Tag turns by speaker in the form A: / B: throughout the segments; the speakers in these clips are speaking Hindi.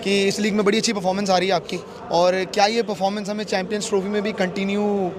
A: कि इस लीग में बड़ी अच्छी परफॉर्मेंस आ रही है आपकी, और क्या ये परफॉर्मेंस हमें चैंपियंस ट्रॉफी में भी कंटिन्यू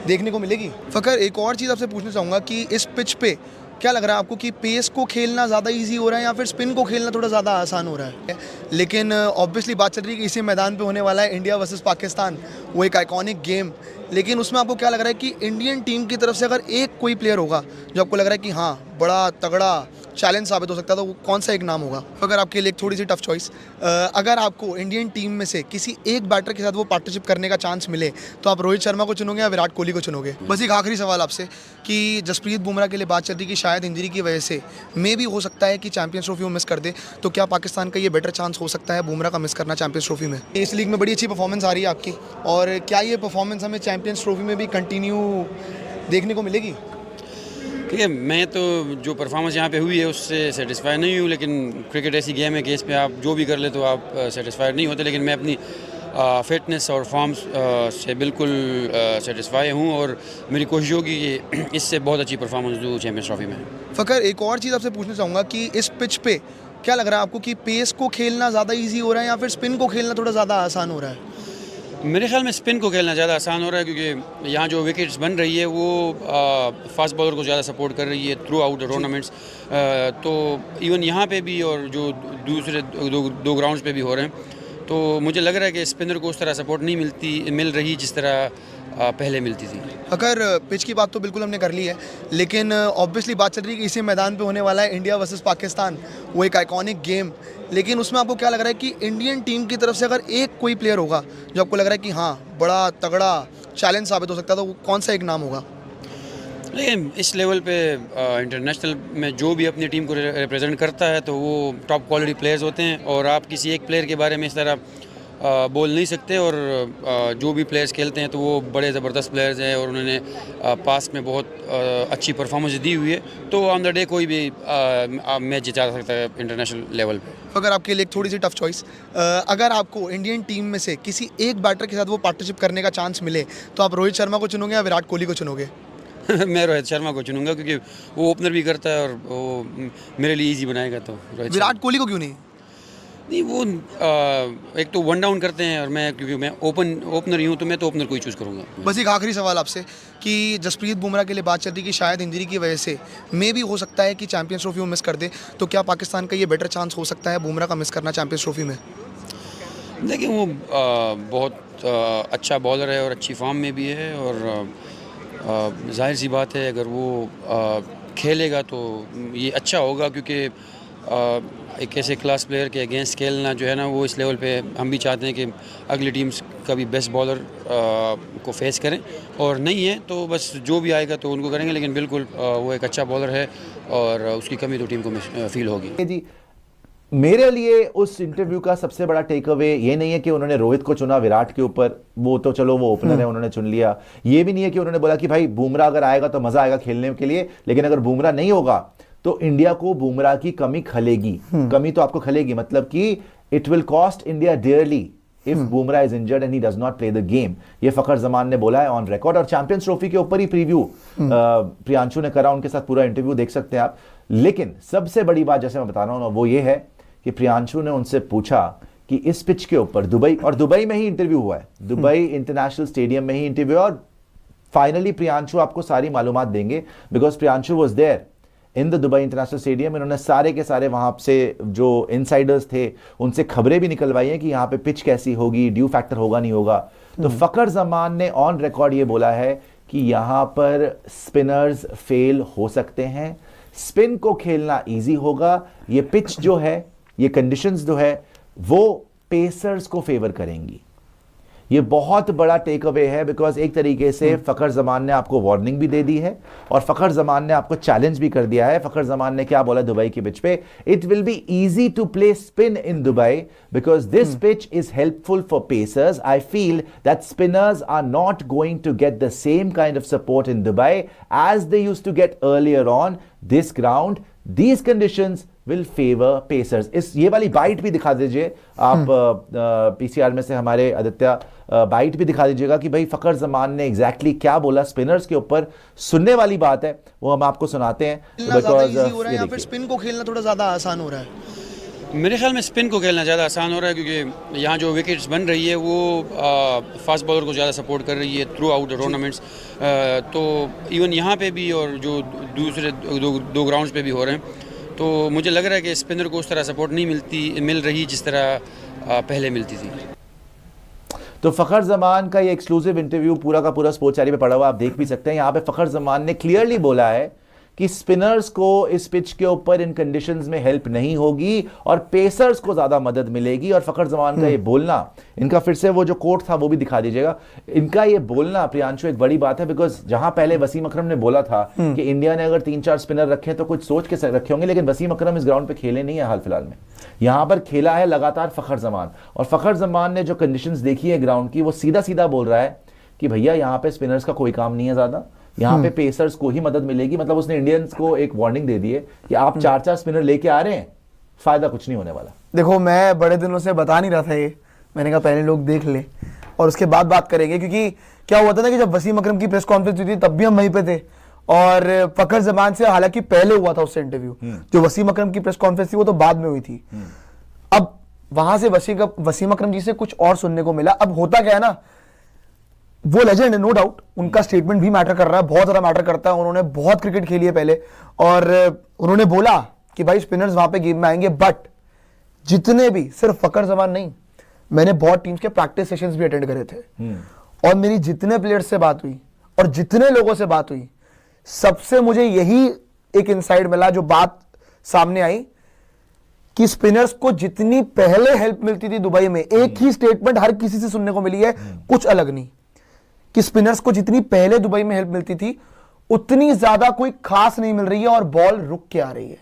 A: देखने को मिलेगी? फ़कर, एक और चीज़ आपसे पूछना चाहूँगा कि इस पिच पे क्या लग रहा है आपको कि पेस को खेलना ज़्यादा इजी हो रहा है या फिर स्पिन को खेलना थोड़ा ज़्यादा आसान हो रहा है? लेकिन ऑब्वियसली बात चल रही है कि इसी मैदान पे होने वाला है इंडिया वर्सेस पाकिस्तान, वो एक आइकॉनिक गेम। लेकिन उसमें आपको क्या लग रहा है कि इंडियन टीम की तरफ से अगर एक कोई प्लेयर होगा जो आपको लग रहा है कि हाँ, बड़ा तगड़ा चैलेंज साबित हो सकता है, तो वो कौन सा एक नाम होगा? अगर आपके लिए एक थोड़ी सी टफ चॉइस, अगर आपको इंडियन टीम में से किसी एक बैटर के साथ वो पार्टनरशिप करने का चांस मिले, तो आप रोहित शर्मा को चुनोगे या विराट कोहली को चुनोगे? बस एक आखिरी सवाल आपसे कि जसप्रीत बुमराह के लिए बात चल रही है कि शायद इंजरी की वजह से मे भी हो सकता है कि चैंपियंस ट्रॉफी वो मिस कर दे, तो क्या पाकिस्तान का ये बेटर चांस हो सकता है बुमराह का मिस करना चैंपियंस ट्रॉफी में? इस लीग में बड़ी अच्छी परफॉर्मेंस आ रही है आपकी, और क्या ये परफॉर्मेंस हमें चैंपियंस ट्रॉफी में भी कंटिन्यू देखने को मिलेगी?
B: ठीक है, मैं तो जो परफॉर्मेंस यहाँ पे हुई है उससे सेटिस्फाई नहीं हूँ, लेकिन क्रिकेट ऐसी गेम है कि इस पे आप जो भी कर ले तो आप सेटिस्फाइड नहीं होते। लेकिन मैं अपनी फिटनेस और फॉर्म से बिल्कुल सेटिस्फाई हूँ और मेरी कोशिश होगी कि इससे बहुत अच्छी परफॉर्मेंस दूँ चैंपियंस ट्रॉफी में।
A: फ़कर, एक और चीज़ आपसे पूछना चाहूँगा कि इस पिच पे क्या लग रहा है आपको कि पेस को खेलना ज़्यादा इजी हो रहा है या फिर स्पिन को खेलना थोड़ा ज़्यादा आसान हो रहा है?
B: मेरे ख्याल में स्पिन को खेलना ज़्यादा आसान हो रहा है, क्योंकि यहाँ जो विकेट्स बन रही है वो फास्ट बॉलर को ज़्यादा सपोर्ट कर रही है थ्रू आउट द टूर्नामेंट्स। तो इवन यहाँ पे भी और जो दूसरे दो ग्राउंड्स पे भी हो रहे हैं, तो मुझे लग रहा है कि स्पिनर को उस तरह सपोर्ट नहीं मिल रही जिस तरह पहले मिलती थी।
A: अगर पिच की बात तो बिल्कुल हमने कर ली है, लेकिन ऑब्वियसली बात चल रही है कि इसी मैदान पे होने वाला है इंडिया वर्सेस पाकिस्तान, वो एक आइकॉनिक गेम। लेकिन उसमें आपको क्या लग रहा है कि इंडियन टीम की तरफ से अगर एक कोई प्लेयर होगा जो आपको लग रहा है कि हाँ, बड़ा तगड़ा चैलेंज साबित हो सकता है, तो वो कौन सा एक नाम होगा?
B: लेकिन इस लेवल पे इंटरनेशनल में जो भी अपनी टीम को रिप्रेजेंट करता है तो वो टॉप क्वालिटी प्लेयर्स होते हैं, और आप किसी एक प्लेयर के बारे में इस तरह बोल नहीं सकते। और जो भी प्लेयर्स खेलते हैं तो वो बड़े ज़बरदस्त प्लेयर्स हैं और उन्होंने पास्ट में बहुत अच्छी परफॉर्मेंस दी हुई है, तो ऑन द डे कोई भी मैच जिता सकता है इंटरनेशनल लेवल पे।
A: अगर आपके लिए एक थोड़ी सी टफ चॉइस, अगर आपको इंडियन टीम में से किसी एक बैटर के साथ वो पार्टनरशिप करने का चांस मिले, तो आप रोहित शर्मा को चुनोगे या विराट कोहली को चुनोगे?
B: मैं रोहित शर्मा को चुनूंगा, क्योंकि वो ओपनर भी करता है और वो मेरे लिए इजी बनाएगा। तो
A: विराट कोहली को क्यों नहीं?
B: नहीं, वो एक तो वन डाउन करते हैं, और क्योंकि मैं ओपनर ही हूँ तो मैं तो ओपनर को ही चूज़ करूँगा।
A: बस एक आखिरी सवाल आपसे कि जसप्रीत बुमराह के लिए बात चल रही है कि शायद इंजरी की वजह से मे भी हो सकता है कि चैंपियंस ट्रॉफी वो मिस कर दे, तो क्या पाकिस्तान का ये बेटर चांस हो सकता है बुमराह का मिस करना चैंपियंस ट्रॉफी में?
B: देखिए, वो बहुत अच्छा बॉलर है और अच्छी फॉर्म में भी है, और जाहिर सी बात है अगर वो खेलेगा तो ये अच्छा होगा, क्योंकि एक ऐसे क्लास प्लेयर के अगेंस्ट खेलना जो है ना, वो इस लेवल पे हम भी चाहते हैं कि अगली टीम्स का भी बेस्ट बॉलर को फेस करें, और नहीं है तो बस जो भी आएगा तो उनको करेंगे। लेकिन बिल्कुल वो एक अच्छा बॉलर है और उसकी कमी तो टीम को फील होगी
C: जी। मेरे लिए उस इंटरव्यू का सबसे बड़ा टेक अवे ये नहीं है कि उन्होंने रोहित को चुना विराट के ऊपर, वो तो चलो वो ओपनर है उन्होंने चुन लिया। ये भी नहीं है कि उन्होंने बोला कि भाई बुमराह अगर आएगा तो मजा आएगा खेलने के लिए, लेकिन अगर बुमराह नहीं होगा तो इंडिया को बुमराह की कमी खलेगी। कमी तो आपको खलेगी, मतलब कि it will cost India dearly if Bumrah is injured and he does not play the game. ये फखर जमान ने बोला है ऑन रिकॉर्ड, और चैंपियंस ट्रॉफी के ऊपर ही प्रीव्यू प्रियांशु ने करा, उनके साथ पूरा इंटरव्यू देख सकते हैं आप। लेकिन सबसे बड़ी बात जैसे मैं बता रहा हूं वो ये है कि प्रियांशु ने उनसे पूछा कि इस पिच के ऊपर दुबई में ही इंटरव्यू हुआ है, दुबई इंटरनेशनल स्टेडियम में ही इंटरव्यू, और फाइनली प्रियांशु आपको सारी मालूमात देंगे because Priyanshu was there in the Dubai international stadium. इन्होंने सारे के सारे वहां से जो इनसाइडर्स थे उनसे खबरें भी निकलवाई हैं कि यहाँ पे पिच कैसी होगी, ड्यू फैक्टर होगा नहीं होगा। तो फखर जमान ने ऑन रिकॉर्ड ये बोला है कि यहां पर स्पिनर्स फेल हो सकते हैं, स्पिन को खेलना इजी होगा, ये पिच जो है, ये कंडीशंस जो है वो पेसर्स को फेवर करेंगी। ये बहुत बड़ा टेक अवे है, बिकॉज एक तरीके से फखर जमान ने आपको वार्निंग भी दे दी है और फखर जमान ने आपको चैलेंज भी कर दिया है। फखर जमान ने क्या बोला दुबई के पिच पे, it will be easy to play spin in Dubai because this pitch is helpful for pacers. I feel that spinners are not going to get the same kind of support in Dubai as they used to get earlier on this ground. These conditions will favor pacers. इस ये वाली बाइट भी दिखा दीजिए आप, पीसीआर में से हमारे आदित्य बाइट भी दिखा दीजिएगा कि भाई फखर जमान ने एग्जैक्टली क्या बोला स्पिनर्स के ऊपर। सुनने वाली बात है वो हम आपको सुनाते हैं।
A: बिकॉज या फिर स्पिन को खेलना थोड़ा ज्यादा आसान हो रहा है?
B: मेरे ख्याल में स्पिन को खेलना ज़्यादा आसान हो रहा है, क्योंकि यहाँ जो विकेट्स बन रही है वो फास्ट बॉलर को ज़्यादा सपोर्ट कर रही है थ्रू आउट द टूर्नामेंट्स। तो इवन यहाँ पे भी और जो दूसरे दो ग्राउंड्स पे भी हो रहे हैं, तो मुझे लग रहा है कि स्पिनर को उस तरह सपोर्ट नहीं मिल रही जिस तरह पहले मिलती थी।
C: तो फ़खर ज़मान का ये एक्सक्लूसिव इंटरव्यू पूरा का पूरा स्पोर्ट्स चैनल पे पड़ा हुआ, आप देख भी सकते हैं। यहाँ पे फ़खर ज़मान ने क्लियरली बोला है कि स्पिनर्स को इस पिच के ऊपर इन कंडीशंस में हेल्प नहीं होगी और पेसर्स को ज्यादा मदद मिलेगी। और फ़खर ज़मान का ये बोलना, इनका फिर से वो जो कोट था वो भी दिखा दीजिएगा, इनका ये बोलना प्रियांशु एक बड़ी बात है, बिकॉज जहां पहले वसीम अकरम ने बोला था कि इंडिया ने अगर 3-4 स्पिनर रखे तो कुछ सोच के रखे होंगे, लेकिन वसीम अकरम इस ग्राउंड पे खेले नहीं है हाल फिलहाल में, यहां पर खेला है लगातार फ़खर ज़मान। और फ़खर ज़मान ने जो कंडीशंस देखी है ग्राउंड की, वो सीधा सीधा बोल रहा है कि भैया यहाँ पे स्पिनर्स का कोई काम नहीं है ज्यादा, यहाँ पे पेसर्स को ही मदद मिलेगी। मतलब उसने इंडियंस को एक वार्निंग दे दी है कि आप 4-4 स्पिनर लेके आ रहे हैं, फायदा कुछ नहीं होने वाला।
A: देखो, मैं बड़े दिनों से बता नहीं रहा था ये, मैंने कहा पहले लोग देख ले और उसके बाद बात करेंगे, क्योंकि क्या हुआ था ना कि जब वसीम अकरम की प्रेस कॉन्फ्रेंस हुई थी तब भी हम वहीं पे थे, और फ़खर ज़मान से हालांकि पहले हुआ था उससे इंटरव्यू, जो वसीम अकरम की प्रेस कॉन्फ्रेंस थी वो तो बाद में हुई थी। अब वहां से वसीम अकरम जी से कुछ और सुनने को मिला। अब होता क्या है ना, वो लेजेंड है नो डाउट, उनका स्टेटमेंट भी मैटर कर रहा है, बहुत ज्यादा मैटर करता है। उन्होंने बहुत क्रिकेट खेली है पहले, और उन्होंने बोला कि भाई स्पिनर्स वहां पे गेम में आएंगे, बट जितने भी, सिर्फ फ़खर ज़मान नहीं, मैंने बहुत टीम्स के प्रैक्टिस सेशंस भी अटेंड करे थे, और मेरी जितने प्लेयर्स से बात हुई और जितने लोगों से बात हुई, सबसे मुझे यही एक इनसाइड मिला, जो बात सामने आई कि स्पिनर्स को जितनी पहले हेल्प मिलती थी दुबई में, एक ही स्टेटमेंट हर किसी से सुनने को मिली है, कुछ अलग नहीं, कि स्पिनर्स को जितनी पहले दुबई में हेल्प मिलती थी उतनी ज्यादा कोई खास नहीं मिल रही है, और बॉल रुक के आ रही है,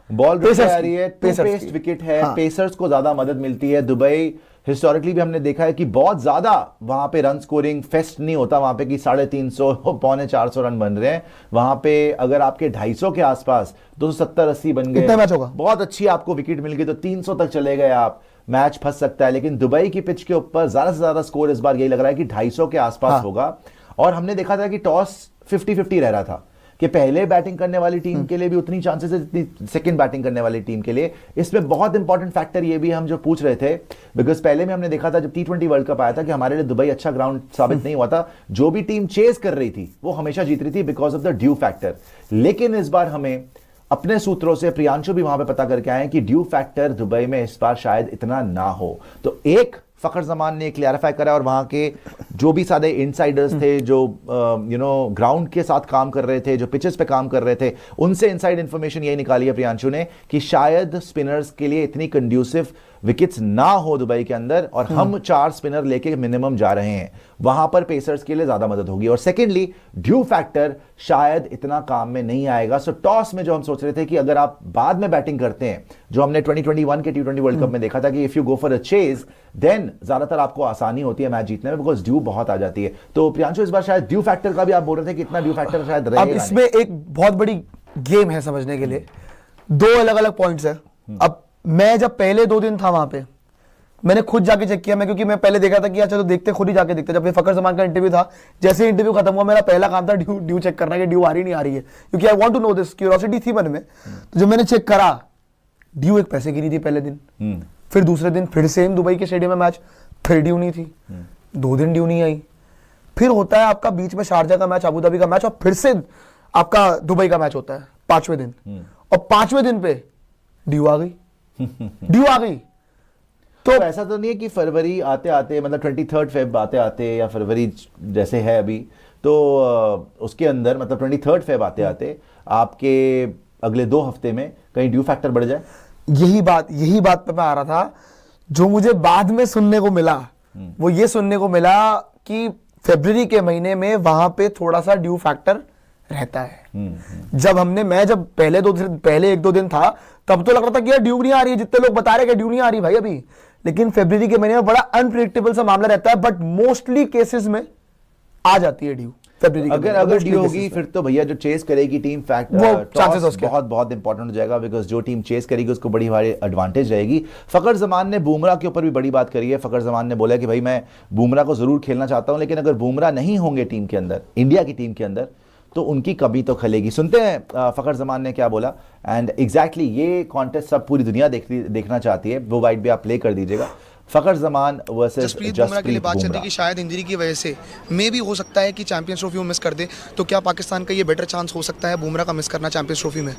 C: बॉल रुक के आ रही है, पेस्ड विकेट है,
A: हाँ।
C: पेसर्स को ज्यादा मदद मिलती है। दुबई हिस्टोरिकली भी हमने देखा है कि बहुत ज्यादा वहां पे रन स्कोरिंग फेस्ट नहीं होता वहां पे कि 350 पौने 400 रन बन रहे हैं। वहां पे अगर आपके 250 के आसपास 270-80 बन गए,
A: मैच होगा,
C: बहुत अच्छी आपको विकेट मिल गई तो 300 तक चले गए आप, मैच फंस सकता है। लेकिन दुबई की पिच के ऊपर ज्यादा से ज्यादा स्कोर इस बार यही लग रहा है कि 250 के आसपास होगा। और हमने देखा था कि टॉस 50-50 रह रहा था कि पहले बैटिंग करने वाली टीम के लिए भी उतनी चांसेस है जितनी सेकंड बैटिंग करने वाली टीम के लिए। इसमें बहुत इंपॉर्टेंट फैक्टर ये भी हम जो पूछ रहे थे, बिकॉज पहले में हमने देखा था जब T20 वर्ल्ड कप आया था कि हमारे लिए दुबई अच्छा ग्राउंड साबित नहीं हुआ था, जो भी टीम चेज कर रही थी वो हमेशा जीत रही थी because of the due factor. लेकिन इस बार हमें अपने सूत्रों से, प्रियांशु भी वहां पे पता करके आए कि ड्यू फैक्टर दुबई में इस बार शायद इतना ना हो। तो एक फ़खर ज़मान ने क्लियरिफाई करा, और वहां के जो भी सारे इनसाइडर्स थे, जो ग्राउंड के साथ काम कर रहे थे, जो पिचेस पे काम कर रहे थे, उनसे इनसाइड इंफॉर्मेशन यही निकाली है प्रियांशु ने कि शायद स्पिनर्स के लिए इतनी कंड्यूसिव विकेट्स ना हो दुबई के अंदर, और हम 4 स्पिनर लेके मिनिमम जा रहे हैं, वहां पर पेसर्स के लिए ज्यादा मदद होगी। और सेकेंडली ड्यू फैक्टर शायद इतना काम में नहीं आएगा। सो टॉस में जो हम सोच रहे थे कि अगर आप बाद में बैटिंग करते हैं, जो हमने 2021 के T20 वर्ल्ड कप में देखा था कि if you go for a chase then ज्यादातर आपको आसानी होती है मैच जीतने में, बिकॉज ड्यू बहुत आ जाती है। तो प्रियांशु इस बार शायद ड्यू फैक्टर का भी आप बोल रहे थे कि इतना ड्यू फैक्टर शायद रहेगा।
A: अब इसमें एक बहुत बड़ी गेम है समझने के लिए, 2 अलग अलग पॉइंट्स है। अब मैं जब पहले 2 दिन था वहां पे, मैंने खुद जाके चेक किया, क्योंकि मैं पहले देखा था कि यार चलो देखते, खुद ही जाके देखते। जब ये फ़खर ज़मान का इंटरव्यू था, जैसे इंटरव्यू खत्म हुआ, मेरा पहला काम था ड्यू चेक करना कि ड्यू आ रही नहीं आ रही है, क्योंकि I want to know this, curiosity थी मन में। तो जब मैंने चेक करा, ड्यू एक पैसे की नहीं थी पहले दिन, फिर दूसरे दिन फिर सेम दुबई के स्टेडियम में मैच, फिर ड्यू नहीं थी, 2 दिन ड्यू नहीं आई, फिर होता है आपका बीच में शारजा का मैच, अबू धाबी का मैच, और फिर से आपका दुबई का मैच होता है 5वें दिन, और 5वें दिन पे ड्यू आ गई। ड्यू आ गई
C: तो ऐसा तो नहीं है कि फरवरी आते आते, मतलब 23 फेब आते आते, या फरवरी जैसे है अभी, तो उसके अंदर मतलब 23 फेब आते आते आपके अगले 2 हफ्ते में कहीं ड्यू फैक्टर बढ़ जाए?
A: यही बात पे मैं आ रहा था। जो मुझे बाद में सुनने को मिला, वो ये सुनने को मिला कि फरवरी के महीने में वहां पे थोड़ा सा ड्यू फैक्टर रहता है। जब पहले 1-2 दिन था, तब तो लग रहा था कि यार ड्यू नहीं आ रही है, जितने लोग बता रहे कि ड्यू नहीं आ रही भाई अभी, लेकिन फरवरी के महीने में बड़ा अनप्रेडिक्टेबल सा मामला रहता है, बट मोस्टली केसेस में आ जाती है ड्यू।
C: अगर ड्यू होगी फिर तो भैया जो चेस करेगी टीम
A: चांसेस
C: बहुत इंपॉर्टेंट हो जाएगा, बिकॉज जो टीम चेस करेगी उसको बड़ी भारी एडवांटेज रहेगी। फ़खर ज़मान ने बुमराह के ऊपर भी बड़ी बात करी है। फ़खर ज़मान ने बोला कि भाई मैं बुमराह को जरूर खेलना चाहता हूं, लेकिन अगर बुमराह नहीं होंगे टीम के अंदर, इंडिया की टीम के अंदर, तो उनकी कमी तो खलेगी। सुनते हैं फ़खर ज़मान ने क्या बोला। एंड एग्जैक्टली ये कॉन्टेस्ट सब पूरी दुनिया देखना चाहती है, वो वाइट भी आप प्ले कर दीजिएगा। फ़खर ज़मान वर्सेस
A: जसप्रीत बुमराह के लिए बात चल रही है कि शायद इंजरी की वजह से मे भी हो सकता है कि चैंपियंस ट्रॉफी वो मिस कर दे, तो क्या पाकिस्तान का ये बेटर चांस हो सकता है बुमराह का मिस करना चैंपियंस ट्रॉफी में?